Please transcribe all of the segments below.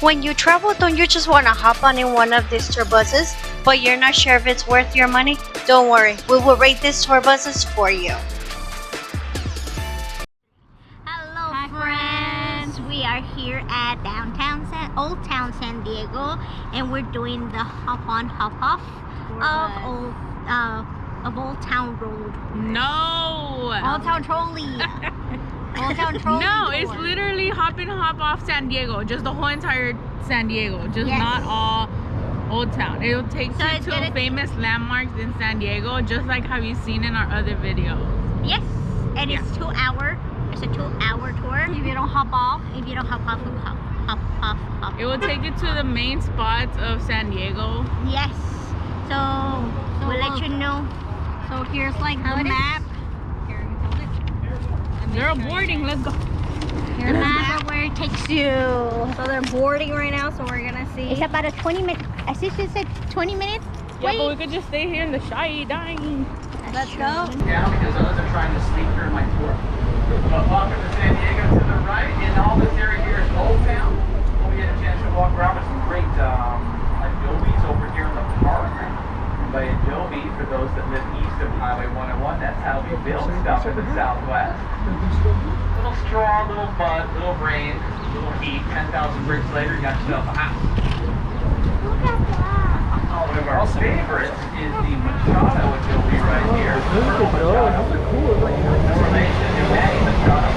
When you travel, don't you just want to hop on in one of these tour buses, but you're not sure if it's worth your money? Don't worry, we will rate these tour buses for you. Hello, Hi, friends. We are here at Old Town San Diego, and we're doing the hop-on, hop-off of Old Town Road. No! Old Town Trolley. Old Town Trolley. No, it's literally hop in, hop off San Diego. Just the whole entire San Diego. Just not all Old Town. It'll take you to famous landmarks in San Diego, just like how you've seen in our other videos. Yes, and it's 2 hour. It's a 2 hour tour. If you don't hop off, hop off. It will take you to the main spots of San Diego. Yes. So we'll let you know. So here's like the map. They're boarding. Let's go. Here's the map of where it takes you. So they're boarding right now, so we're gonna see. It's about a 20-minute. I see she said 20 minutes. Yeah, but we could just stay here in the shy dying. Let's go. Down because others are trying to sleep during my tour. But welcome to San Diego to the right, and all this area here is Old Town. We had a chance to walk around with some great adobes over here in the park. By adobe, for those that live east of Highway 101, that's how we build stuff in the Southwest. Little straw, little mud, little rain, little heat. 10,000 bricks later, you got yourself a house. Look at that. One of our favorites is the Machado adobe right here. Earl Machado. No relation to Manny Machado.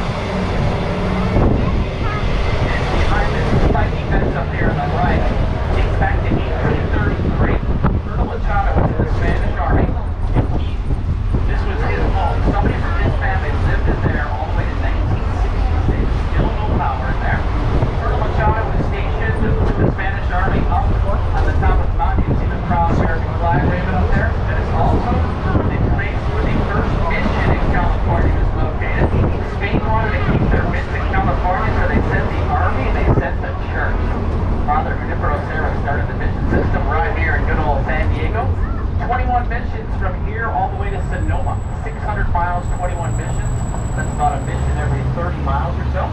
And behind this spiky fence up here on the right, dates back to 1833. Earl Machado was in the Spanish Army. This was his home. Somebody from his family lived in there all the way to 1966. Still no power in there. Earl Machado was stationed with the Spanish Army up on the top of the mountain. You can see the proud American flag waving up there. That is also the place where the first mission in California was located. Spain wanted to keep their mitts in California, so they sent the army and they sent the church. Father Junipero Serra started the mission system right here in good old San Diego. 21 missions from here all the way to Sonoma. 600 miles, 21 missions. That's about a mission every 30 miles or so.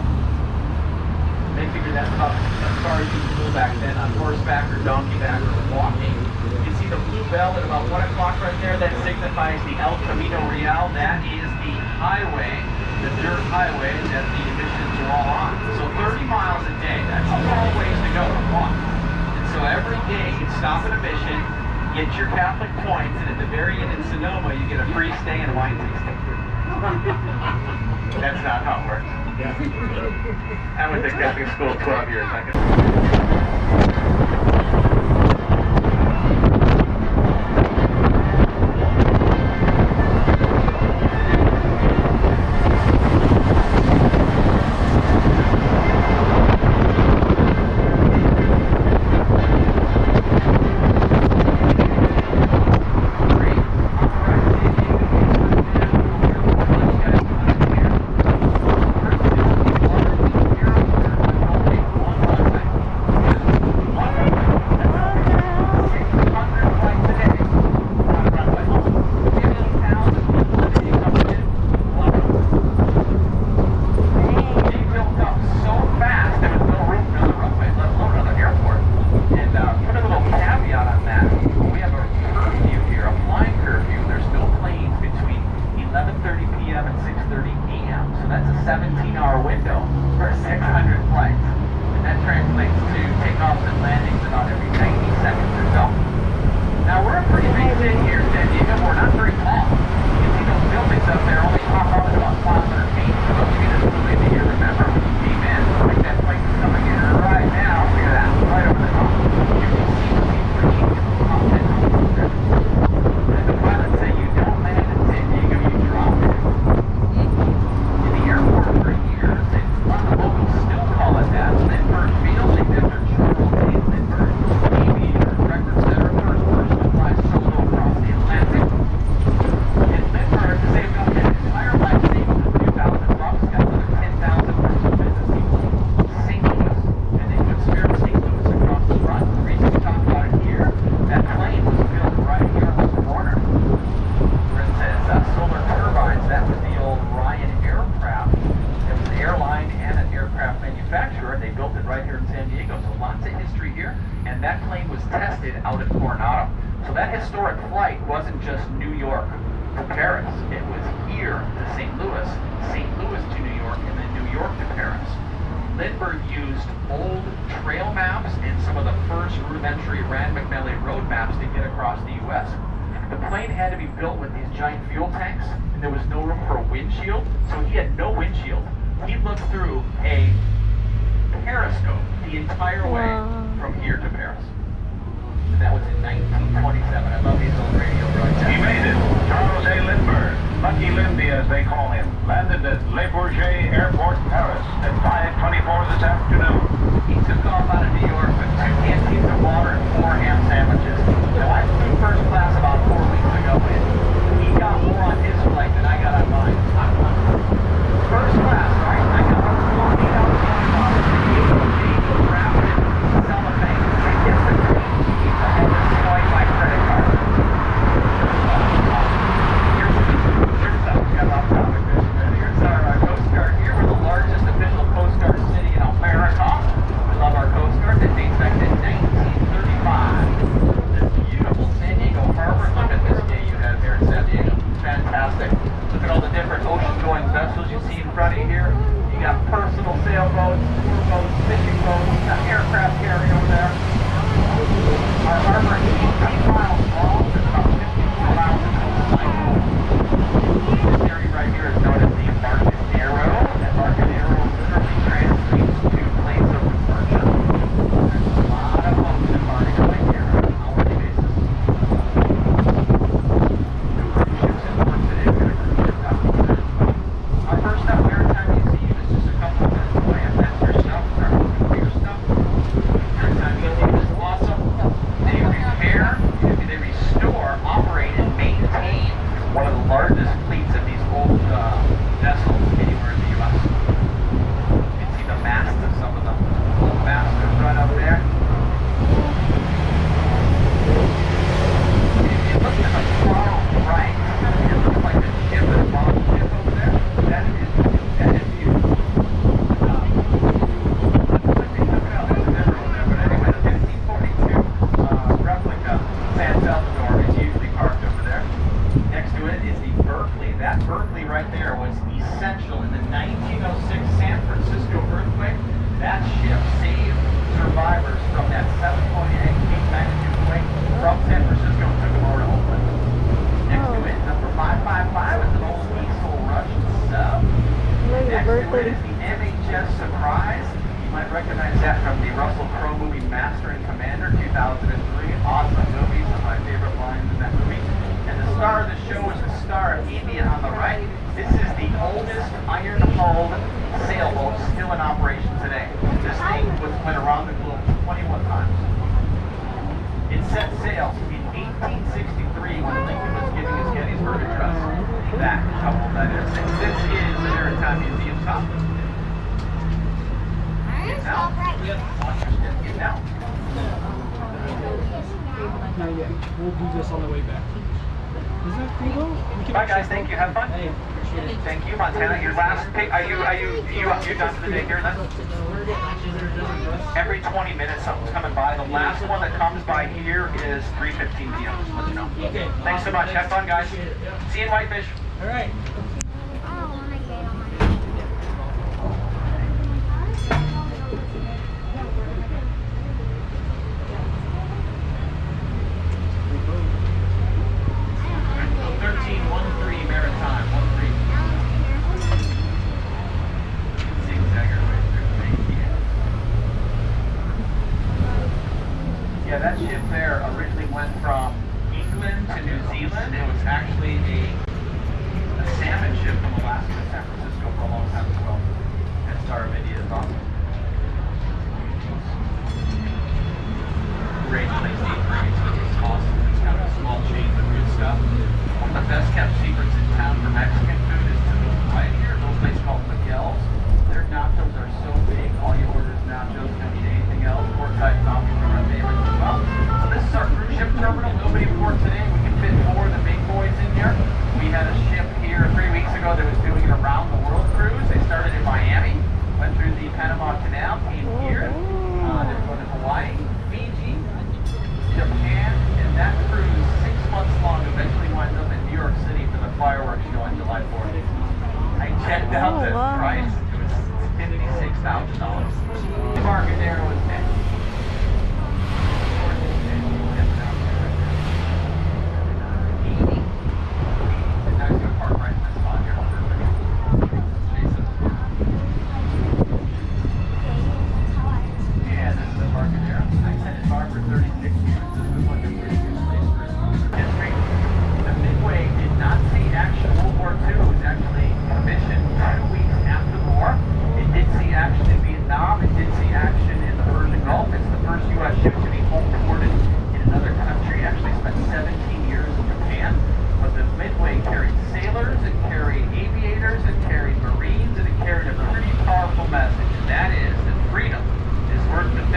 They figured that's about as far as you could go back then on horseback or donkey back or walking. You see the blue bell at about 1 o'clock right there. That signifies the El Camino Real. That is the highway, the dirt highway that the missions are all on. So 30 miles a day. That's a long ways to go to walk. And so every day you stop at a mission, get your Catholic points, and at the very end in Sonoma, you get a free stay and wine tasting. That's not how it works. I went to Catholic school 12 years. San Diego. So lots of history here. And that plane was tested out at Coronado. So that historic flight wasn't just New York to Paris. It was here to St. Louis to New York, and then New York to Paris. Lindbergh used old trail maps and some of the first rudimentary Rand McNally road maps to get across the U.S. The plane had to be built with these giant fuel tanks, and there was no room for a windshield, so he had no windshield. He looked through a periscope the entire way from here to Paris. And that was in 1927. I love these old radio broadcasts. He made it. Charles A. Lindbergh, Lucky Lindy as they call him, landed at Le Bourget Airport, Paris at 5:24 this afternoon. He took off out of New York with 2 canteens of water and 4 ham sandwiches. Now, I flew first class about 4 weeks ago, and he got more on his flight than I got on mine. First class, right? I got on $48 wrapped in cellophane. I get the green cheese. I had to swipe my credit card. Here's something got off topic. Here's our Coast Guard here. We're the largest official Coast Guard city in America. We love our Coast Guard. It dates back to 1935. This beautiful San Diego harbor. Look at this day you have here in San Diego. Fantastic. Look at all the different ocean-going vessels you see in front of you here. You got personal sailboats, tour boats, fishing boats, you got aircraft carrier over there. Our harbor is 18 miles long. There's about 52 miles of coastline. This area right here is known as the Embarcadero. Embarcadero literally translates to place of departure. There's a lot of boats embarking right here on an hourly basis. New cruise ships in port today. We got a cruise ship down there as well. Our first stop Maritime Museum is just a couple of minutes away. If that's your stuff, start looking for your stuff. Maritime Museum is awesome. They repair, they restore, operate, and maintain one of the largest fleets of these old vessels anywhere in the U.S. You can see the masts of some of the old masters right up there. It looks like a far right. It looks like a ship, a small ship over there. That is you. Looks like they took it out. There's a mirror over there. But anyway, the 1542 replica San Salvador is usually parked over there. Next to it is the Berkeley. That Berkeley right there was essential in the 1906 San Francisco earthquake. That ship saved survivors from that 7.8 magnitude quake from San Francisco and took them over to Oakland. Next to it, number 555 is an old diesel Russian sub. Next to it is the MHS Surprise. You might recognize that from the Russell Crowe movie Master and Commander 2003. Awesome movie, some of my favorite lines in that movie. And the star of the show is the Star of India on the right. This is the oldest iron-hulled sailboat still in operation today. This thing went around the globe 21 times. It set sail in 1863 when Lincoln was giving his Gettysburg Address. That is how old that is. And this is the Maritime Museum stop. Getting out? Watch your step. Getting out. Not yet. We'll do this on the way back. Is that cool? Bye guys, thank you. Have fun. Hey, appreciate it. Thank you, Montana. Your last pick. Are you done for the day here then? Every 20 minutes something's coming by. The last one that comes by here is 3:15 p.m. Just to let you know. Okay. Thanks so much. Have fun, guys. See you in Whitefish. All right. Yeah, that ship there originally went from England to New Zealand. It was actually a salmon ship from Alaska to San Francisco for a long time as well. That Star of India is awesome. Great place to eat great. It's awesome. It's kind of a small chain of good stuff. One of the best kept secrets in town for Mexican food is to the right here, a little place called Miguel's. Their nachos are so big, all you order is nachos, don't need anything else. Pork thigh coffee are our favorites as well. So this is our cruise ship terminal. Nobody aboard today. We can fit 4 of the big boys in here. We had a ship here 3 weeks ago that was doing an around the world cruise. They started in Miami, went through the Panama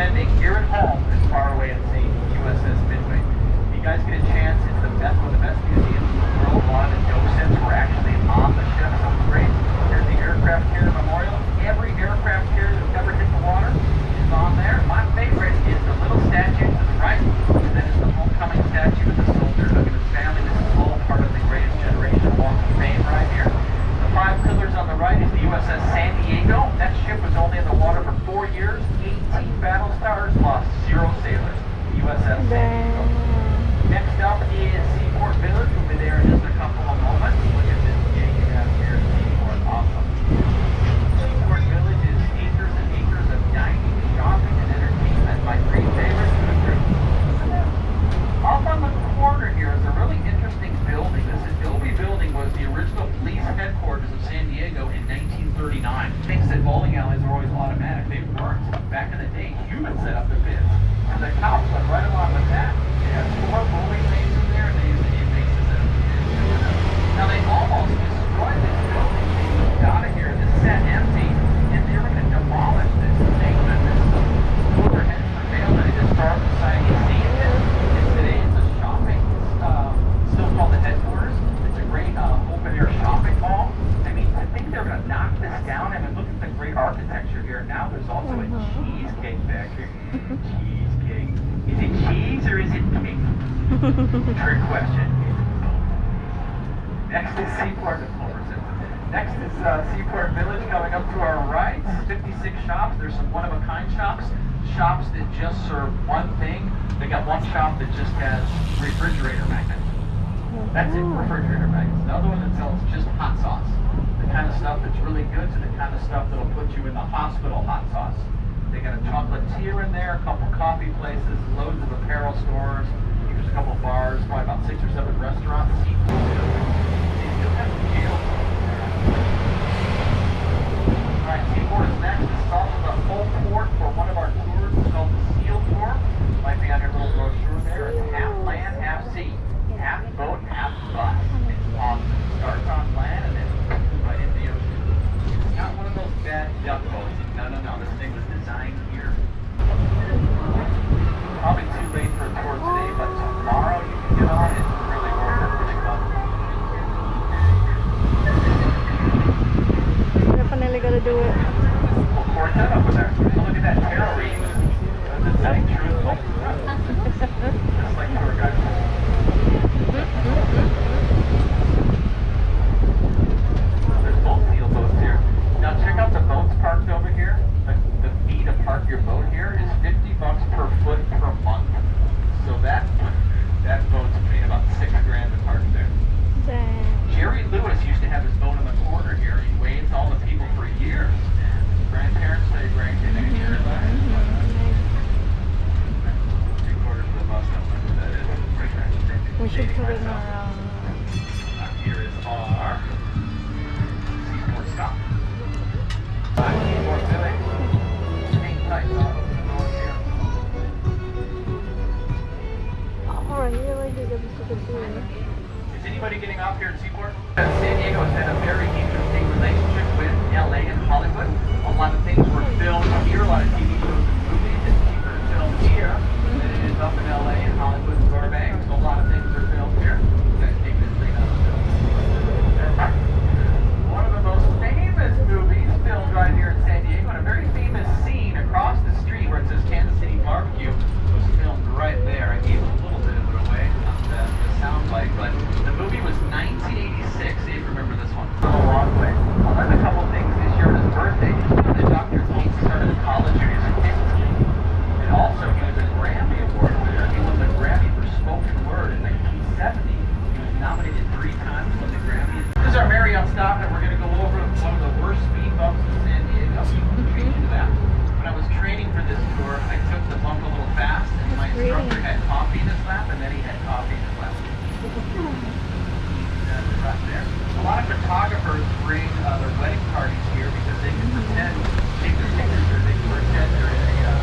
ending here at home is far away at sea, USS Midway. If you guys get a chance, it's the best, one of the best museums in the world. A lot of the docents were actually on the ship, so it's great. Here's the aircraft carrier memorial. Every aircraft carrier that's ever hit the water is on there. My favorite is the little statue to the right, and then it's the homecoming statue of the soldier hugging his family. This is all part of the Greatest Generation Walk of Fame right here. The 5 pillars on the right is the USS San Diego. That ship was only in the water for 4 years, 18 battle stars, lost 0 sailors. USS San Diego. Next up is Seaport Village. We'll be there in just a couple of moments. Look at this gate you have here at Seaport. Awesome. Seaport Village is acres and acres of dining, shopping, and entertainment. My 3 favorite food groups. Up on the corner here is a really interesting building. This Adobe building was the original police headquarters of San Diego in 1939. Things that bowling alleys are always automatic. They weren't. Back in the day, humans set up the pins. And the cops went right along with that. They had 4 bowling lanes in there, and they used the inmates to set up the pins. Now they almost destroyed this building. They moved out of here. This sat empty, and they were going to demolish this thing. And this overhead for sale that the Historical Society has seen it. And today it's a shopping, still called the headquarters. It's a great open-air shopping mall. I mean, I think they're going to knock this down. I mean, look at the great architecture here. Now there's also a cheesecake factory. Cheesecake. Is it cheese or is it cake? Trick question. Next is Seaport. Next is Seaport Village coming up to our right. 56 shops. There's some one-of-a-kind shops. Shops that just serve one thing. They got one shop that just has refrigerator magnets. That's it, refrigerator magnets. Another one that sells just hot sauce. The kind of stuff that's really good to the kind of stuff that'll put you in the hospital hot sauce. They got a chocolatier in there, a couple coffee places, loads of apparel stores. There's a couple bars, probably about 6 or 7 restaurants. They still have the jail. Alright, Seaport is next. This is also the full port for one of our tours. It's called the Seal Tour. Might be on your little brochure there. It's half land, half sea. Half boat, half bus. It's awesome. It starts on land and then right into the ocean. It's not one of those bad duck boats. No. This thing was designed here. Probably too late for a tour today, but tomorrow you can get on it. It's really worth it. Really fun. Definitely gonna do it. Well, quartet over there. So look at that tarot reading. Does it say truthful? Just like tour guide. There's both seal boats here. Now check out the boats parked over here. The fee to park your boat here is $50 per foot per month. So that boat's paying about $6 grand to park there. Dang. Jerry Lewis used to have his boat in the corner here. He waved to all the people for years. And grandparents say grandkids next year in life. 3/4 of the bus stop, whatever that is. We should put in our Here is our Seaport stop. Seaport Village. Hang tight, I'll open the door here. Alright, here like you get to see it. Is anybody getting off here at Seaport? San Diego has had a very interesting relationship with LA and Hollywood. A lot of things were filmed here, a lot of TV shows and movies. It's cheaper to film here than it is up in LA and Hollywood and Burbank. So a lot of things are filmed here. Guys, take this thing out of the film. One of the most famous movies filmed right here in San Diego, and a very famous scene across the street where it says Kansas City Barbecue was filmed right there. I gave a little bit of it away on the sound bite, but the movie was 1986. See if you remember this one. A long way. I learned a couple things this year on his birthday. The Dr. King started college when he was 15. And also, he was a Grammy Award winner. He won the Grammy for spoken word in 1970. He was nominated 3 times for the Grammy. This is our Marriott stop, and we're going to go over some of the worst speed bumps in San Diego. Treat you to that. When I was training for this tour, I took the bump a little fast, and my instructor had coffee in his lap, and then he had coffee in his lap. Right there. A lot of photographers bring their wedding parties here because they can pretend, take their signature, they can pretend they're in a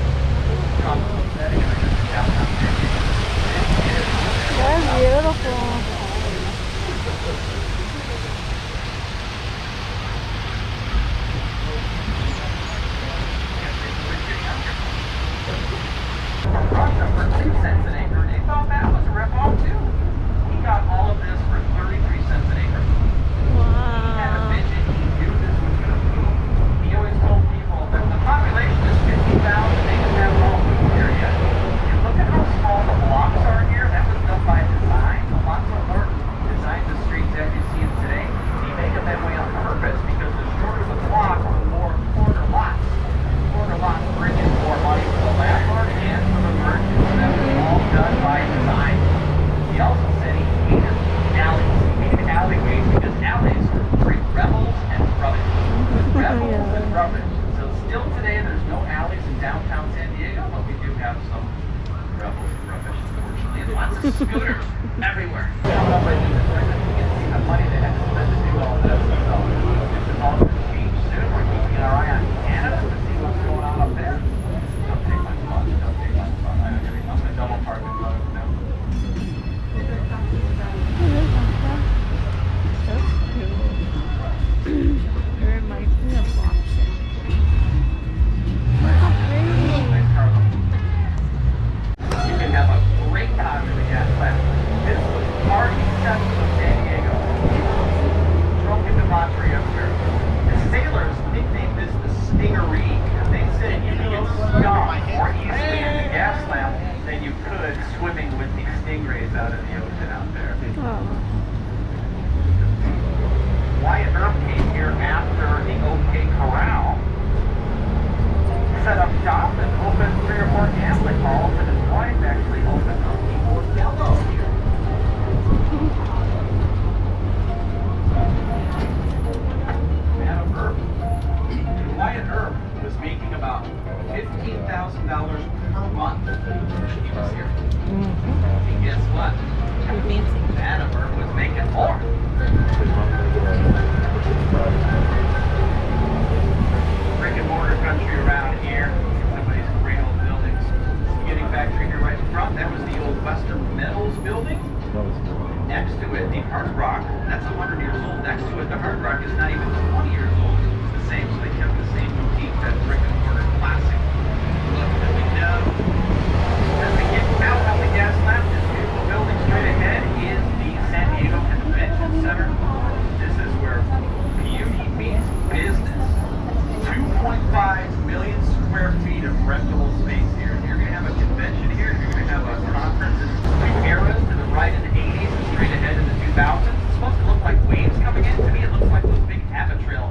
tropical setting and they're just downtown San Diego. That's beautiful. 6 cents an acre. They thought that was a ripoff too. He got all of this for 33 cents an acre. He had a vision. He knew this was going to boom. He always told people that the population is 50,000. They just haven't all moved here yet. And look at how small the blocks are here. That was done by design. Alonzo Norton designed the streets as you see them today. He made them that way on purpose because the shorter the block, the more corner lots. Corner lots bring in more money for the landlord and for the merchants. That was all done by design. He also said he hated alleys. He hated alleyways because alleys bring rebels and rubbish. Rebels and rubbish. So still today there's no alleys in downtown San Diego, but we do have some rebels and rubbish, unfortunately. And lots of scooters everywhere. Coming up right this segment, you can see the money they had to spend to do all this. So this is all going to change soon. We're keeping our eye on Canada to see what's going on up there. Don't take my spot. Don't take my spot. I'm going to double park in front of it now. That's cute. It reminds me of Boston. Nice car though. You can have a great time in the gas plant. This was party central of San Diego. Drunken debauchery everywhere. The sailors nicknamed this the Stingaree because they said you could get stung more easily in the gas lamp than you could swimming with these stingrays out in the ocean out there. Wyatt Earp came here after the OK Corral, set up shop and opened 3 or 4 gambling halls, and his wife actually opened a Seaport Village here. Madam Earp. Wyatt Earp was making about $15,000 per month when he was here. And guess what? Madam Earp was making more. Brick and mortar country around here. Some of these great old buildings. Spaghetti factory here right in front. That was the old Western Metals building. Next to it, the Hard Rock. That's 100 years old. Next to it, the Hard Rock is not even 20 years old. It's the same, so they kept the same boutique, that brick and mortar classic look that we know. As we get out on the gas lamp, this beautiful building straight ahead is the San Diego Convention Center. This is where beauty meets business. 2.5 million square feet of rentable space here. You're going to have a convention here. You're going to have a conference in 2 eras, to the right in the 80s and straight ahead in the 2000s. It's supposed to look like waves coming in. To me, it looks like those big Abatrail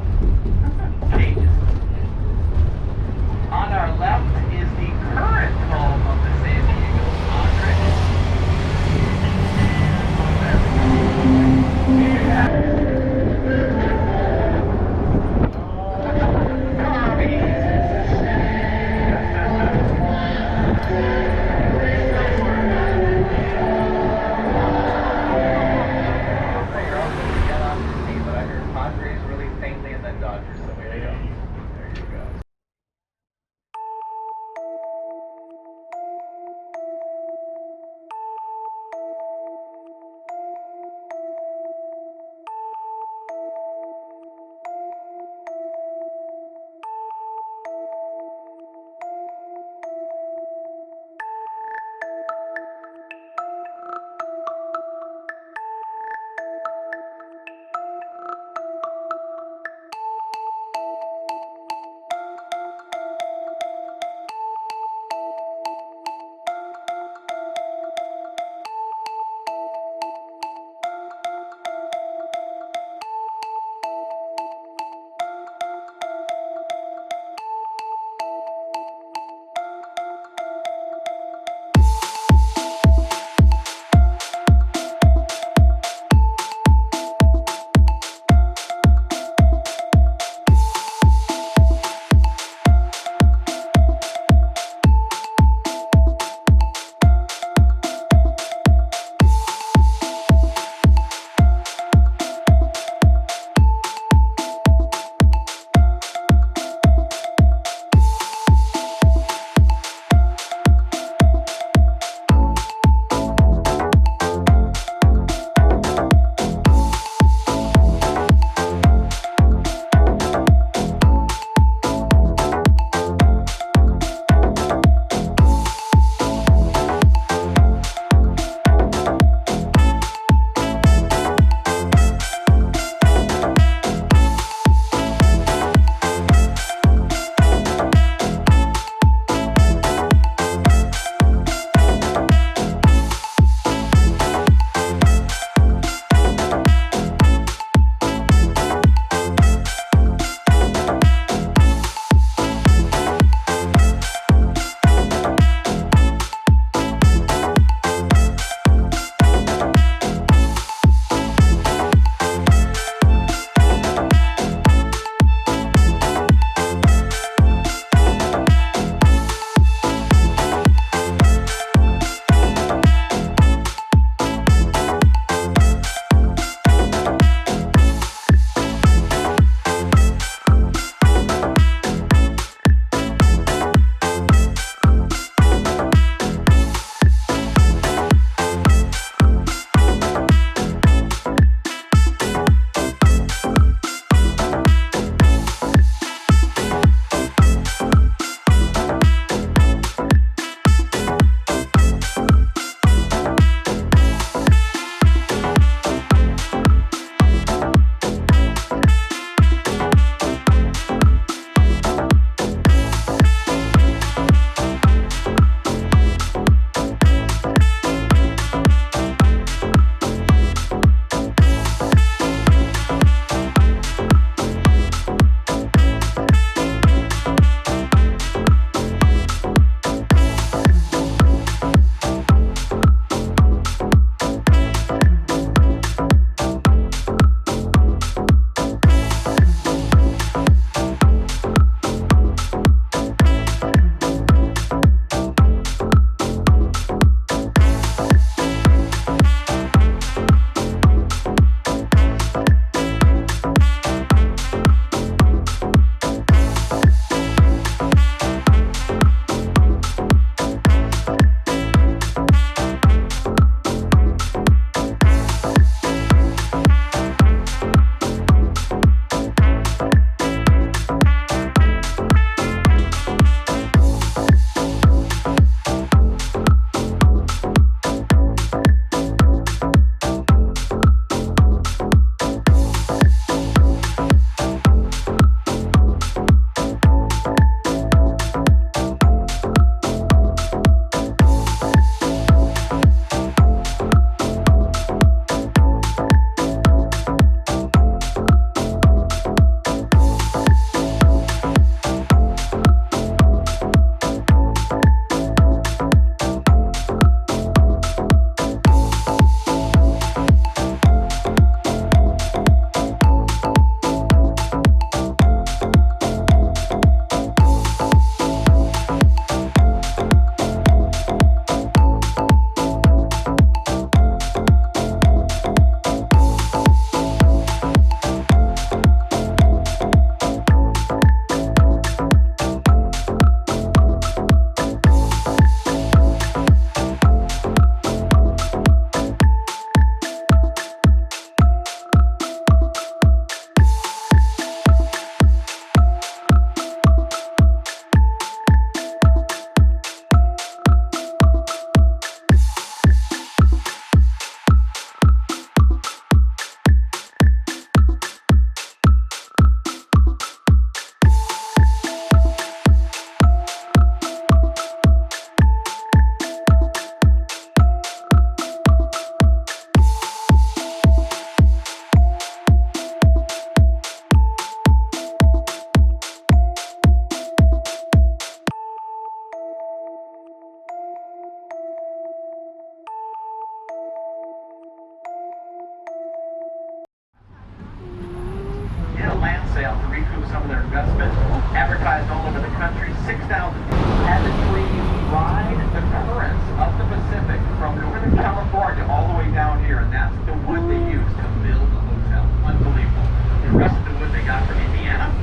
investment. Advertised all over the country, 6,000 had the trees ride the currents of the Pacific from Northern California all the way down here, and that's the wood they used to build the hotel. Unbelievable. The rest of the wood they got from Indiana.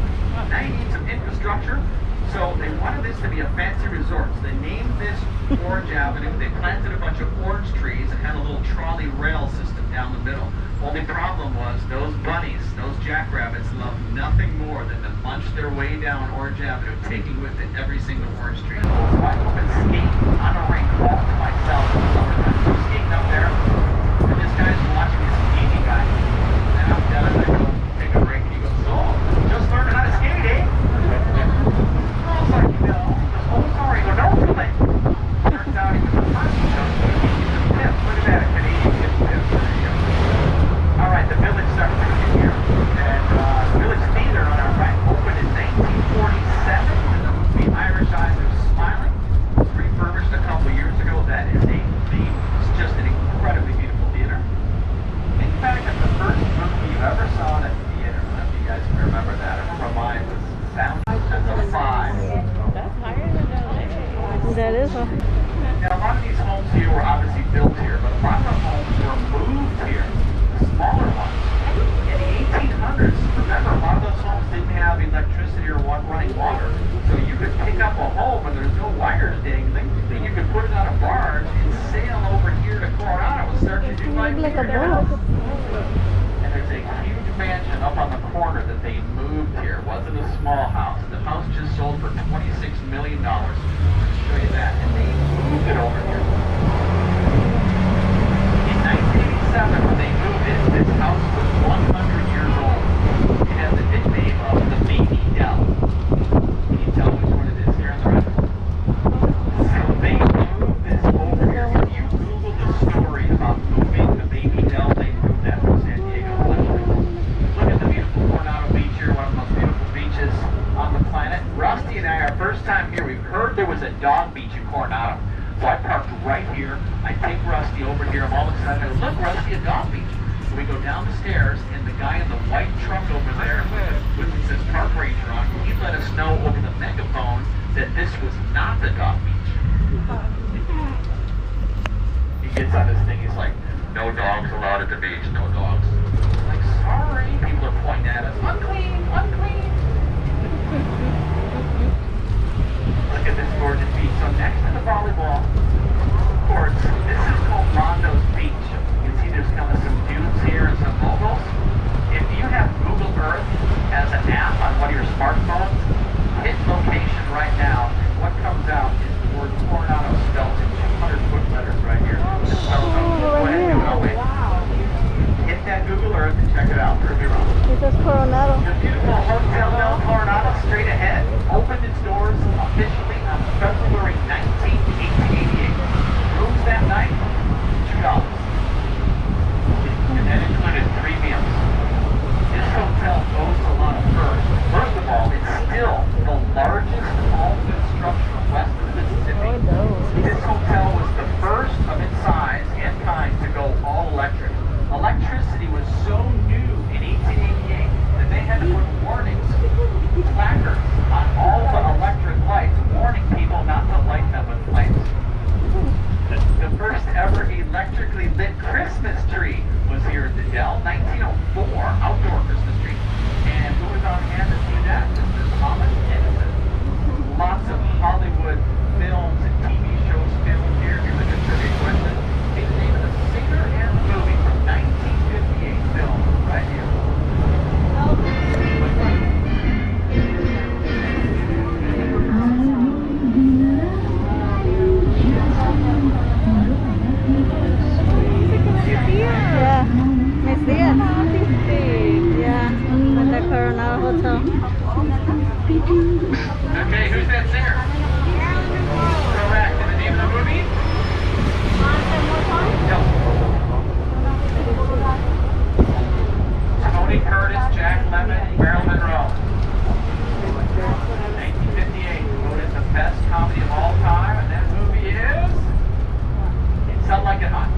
Now you need some infrastructure. So they wanted this to be a fancy resort. So they named this Orange Avenue. They planted a bunch of orange trees and had a little trolley rail system down the middle. Only problem was those bunnies, those jackrabbits, loved nothing more than to munch their way down Orange Avenue, taking with it every single orange tree. So I go and skate on a rink all to myself in the summertime. I'm skating up there, and this guy's watching this skating guy. And I'm done, and I go take a break, and he goes, "So, just learning how to skate, eh?" I was like, "No." He goes, "Oh, sorry." I go, "No, too late." Turns out he was a person, so he gave me some tips. Look at that, a Canadian gift tip. There you go. All right, the Village section in here. And Village Theater on our right opened in 1947. The Irish Eyes Are Smiling. It was refurbished a couple years ago. That is it's just an incredibly beautiful theater. In fact, it's the first movie you ever saw in a theater. I don't know if you guys can remember that. I remember mine was Sound as a 5. That's higher than LA. That is a... Now, a lot of these homes here were obviously built here, but a lot of the homes were moved here, smaller ones. In the 1800s, remember, a lot of those homes didn't have electricity or running water, so you could pick up a home and there's no wires dangling, and you could put it on a barge and sail over here to Coronado and start your new life Like a here. boat. And there's a huge mansion up on the corner that they moved here. It wasn't a small house. The house just sold for $26 million. I'll show you that. And they moved it over here. In 1987, when they moved in, this house was 100 years old. It has the nickname of the Baby Dell. Can you tell which one it is here on the right? So they moved this over here. If you Google the story about moving the Baby Dell, they moved that from San Diego. Look at the beautiful Coronado Beach here, one of the most beautiful beaches on the planet. Rusty and I, our first time here, we've heard there was a dog beach in Coronado. So I parked right here. I take Rusty over here. I'm all excited. I go, "Look, Rusty, a dog beach." So we go down the stairs, and the guy in the white truck over there with it says Park Ranger on, he let us know over the megaphone that this was not the dog beach. He gets on this thing, he's like, "No dogs allowed at the beach, no dogs." I'm like, "Sorry." People are pointing at us. "Unclean, unclean." Look at this gorgeous beach. So next to the volleyball courts, this is called Mondo's Beach. You can see there's kind of some dunes here and some moguls. If you have Google Earth as an app on one of your smartphones, hit location right now. What comes out is the word Coronado spelled in 200-foot letters right here. It spells out. Go ahead and do it. I'll wait. Hit that Google Earth and check it out. Prove me wrong. It says Coronado. The beautiful Hotel Del Coronado straight ahead opened its doors officially on February 19, 1888. Rooms that night, $2. And that included 3 meals. This hotel boasts a lot of firsts. First of all, it's still the largest all-wood structure west of the Mississippi. This hotel was the first of its size and kind to go all electric. Electricity was so new in 1888 that they had to put warnings, placards on all the electric lights warning people not to light them with flames. The first ever electrically lit Christmas tree was here at the Dell, 1904, outdoor Christmas tree. And who was on hand to see that? Mr. Thomas Edison. Lots of Hollywood films and TV shows filmed here. Here's a good trivia question. Say the name of the singer and the movie from 1958 film right here. Yeah. Nice day. Yeah. At the Coronado Hotel. Okay, who's that singer? Correct. And the name of the movie? Tony Curtis, Jack Lemmon, Marilyn Monroe. 1958, voted the best comedy of all time, and that movie is Some Like It Hot.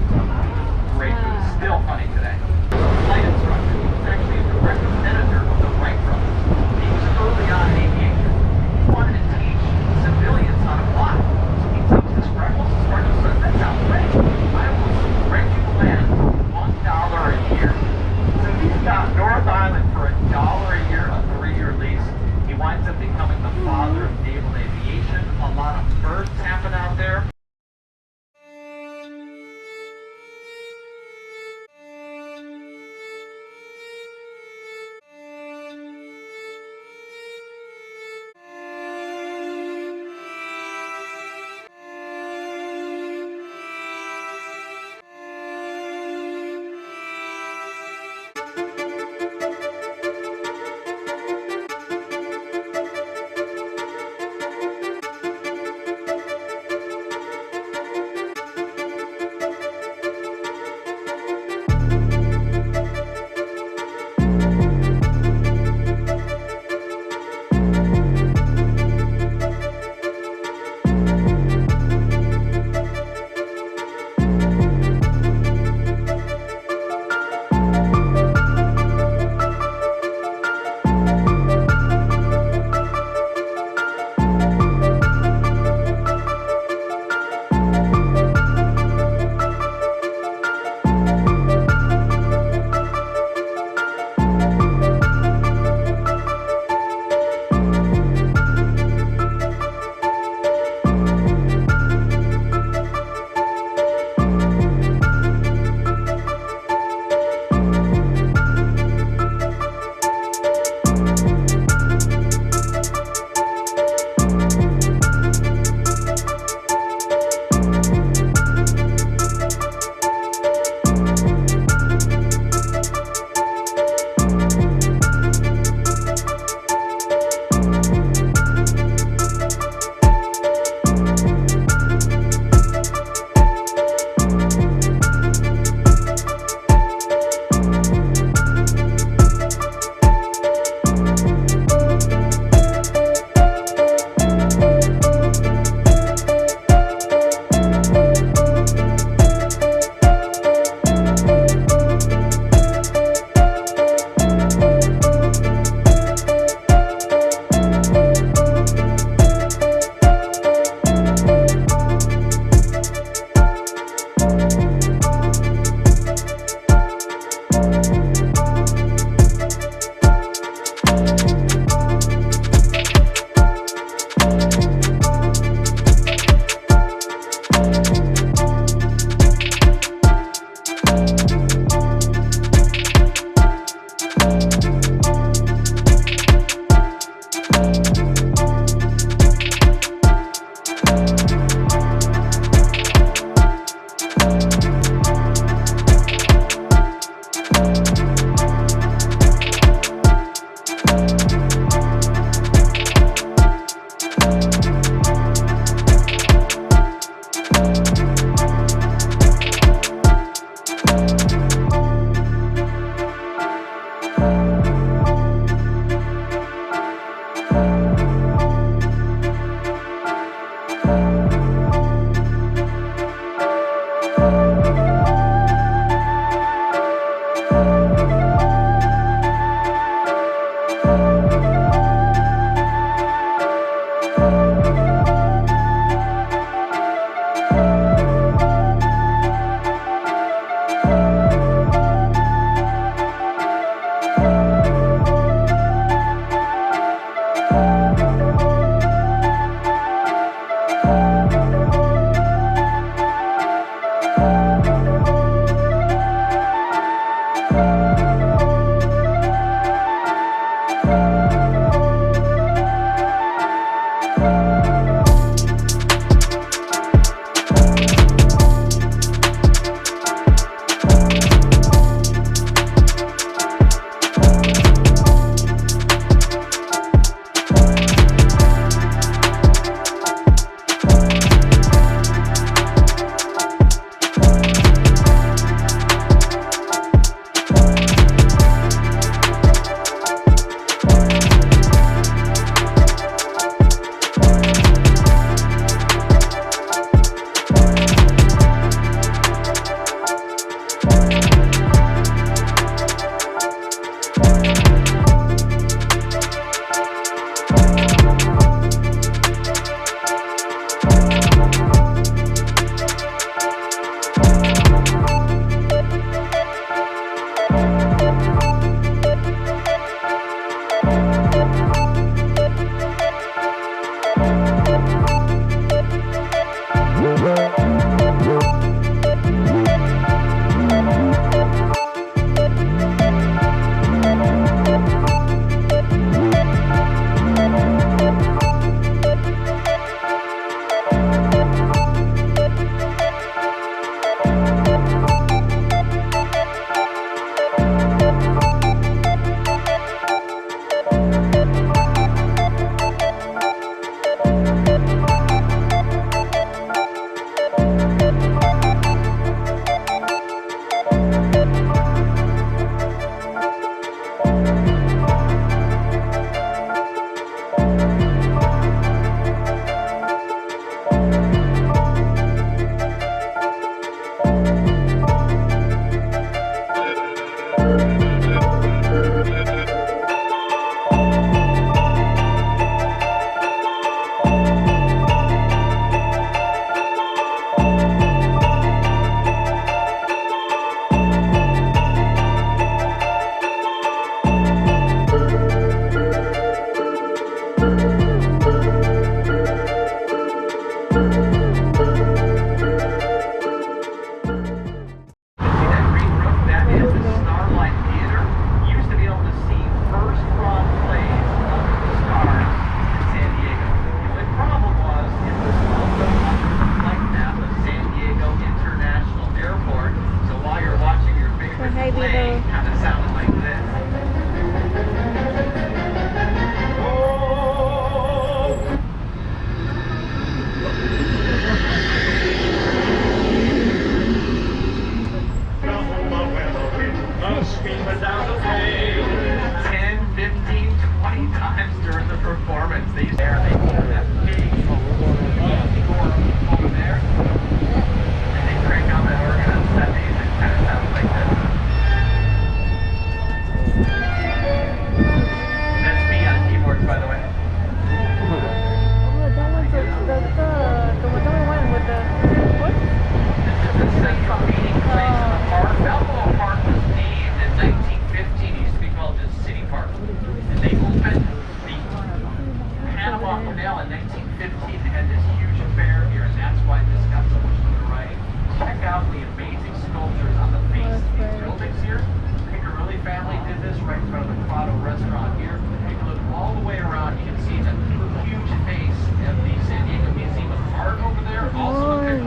Great movie, still funny today. Flight instructor, he was actually a direct senator of the Wright brothers. He was early on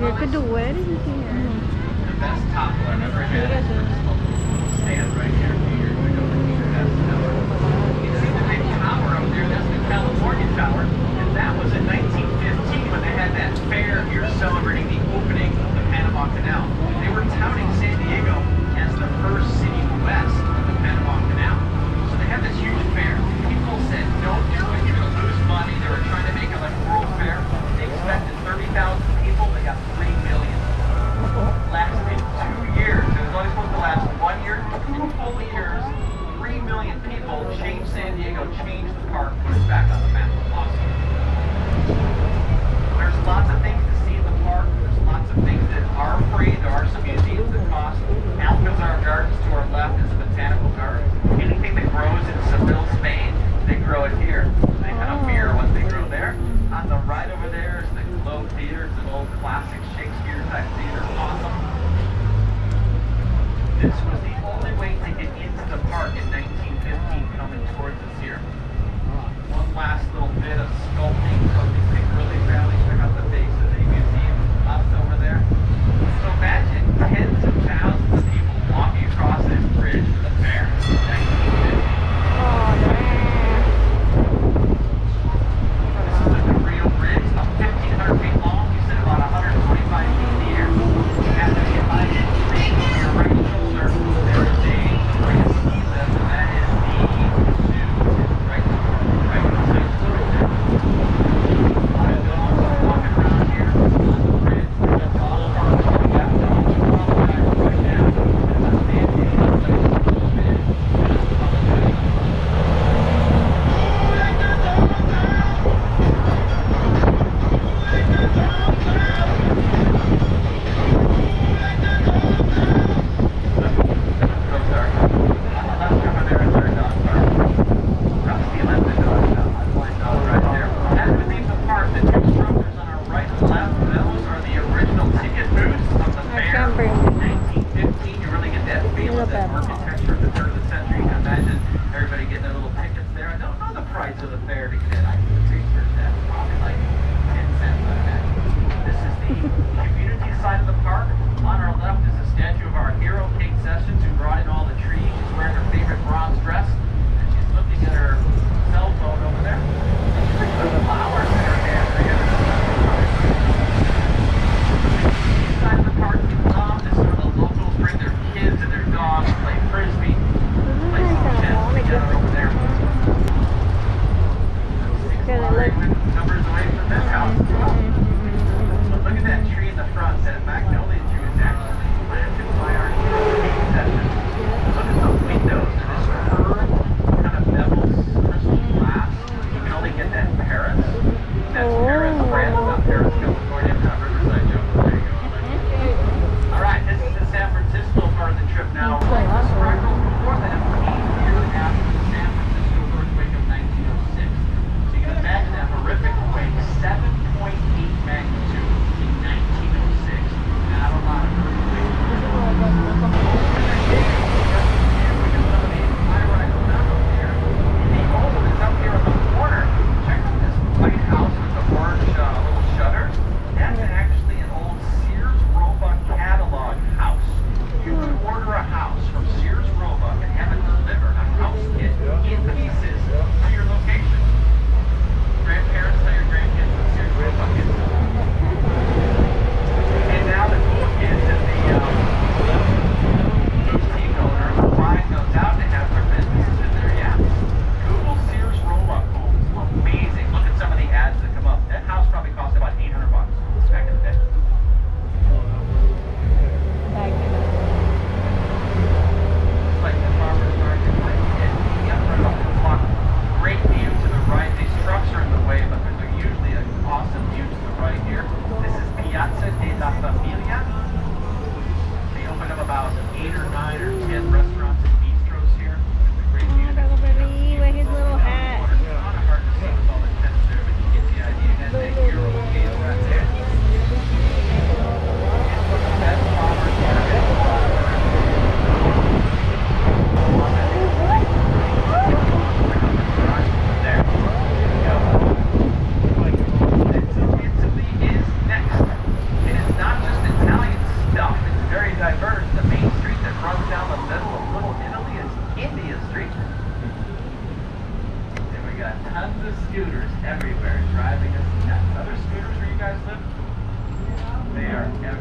They could do weddings here. The best taco I've ever had. Stand right here a few years ago. You see the big tower up there? That's the California Tower. And that was in 1915 when they had that fair here celebrating the opening of the Panama Canal. They were touting San Diego as the first city west of the Panama Canal. So they had this huge fair. People said, don't do it, you're going to lose money. They were trying to make it like a world fair. They expected 30,000 people. They got 3 million. Lasted 2 years. It was only supposed to last 1 year. 2 full years. 3 million people changed San Diego, changed the park, put it back on the map. Awesome. There's lots of things to see in the park. There's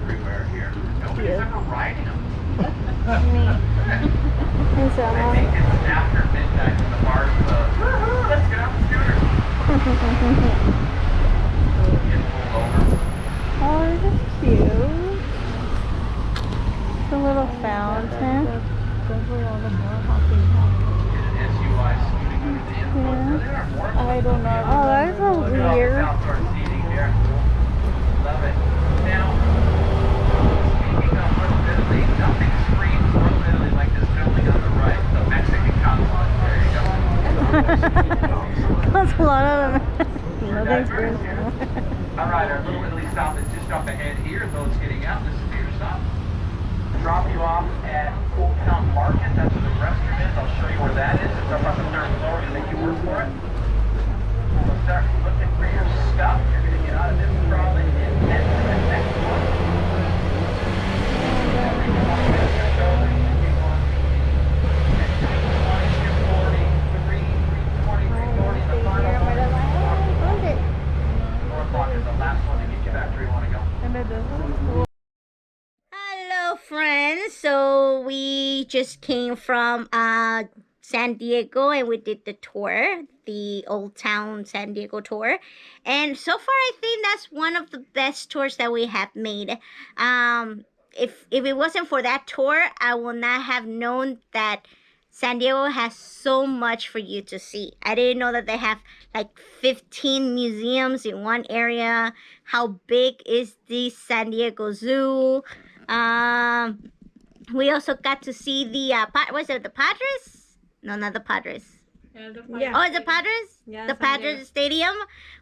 everywhere here. Nobody's ever riding them. Me. And so I think it's after midnight when the bars close. Let's get on the scooter. Get pulled over. oh, this is cute. The little fountain. Get an SUI scooting under the influence. There are more. I don't know. Oh, that's so Look at all this weird. outdoor seating here. Love it. Now, speaking of Little Italy, nothing screams Little Italy like this building on the right, the Mexican consulate. There you go. That's a lot of them. We're Nothing's diverse weird. here. All right, our Little Italy stop is just up ahead here. Those getting out, this is your stop. Drop you off at Old Town Market. That's where the restroom is. I'll show you where that is. It's up on the third floor. We're going to make you work for it. So start looking for your stuff. You're going to get out of this trolley and head to the next one. Every 20 minutes or so, there's going to be one. At 2:20, 2:40, 3:20, 3:40, the final one. 4 o'clock is the last one to get you back to where you want to go. Hello, friends. So we just came from San Diego and we did the tour, the Old Town San Diego tour. And so far, I think that's one of the best tours that we have made. If it wasn't for that tour, I would not have known that San Diego has so much for you to see. I didn't know that they have like 15 museums in one area. How big is the San Diego Zoo? We also got to see the was it the Padres? No, not the Padres. Yeah. Oh, it's the Padres? Yeah, The San Padres Diego. Stadium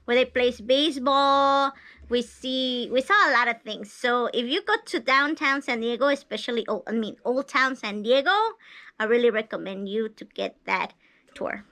where they play baseball. We saw a lot of things. So if you go to downtown San Diego, especially Old Town San Diego, I really recommend you to get that tour.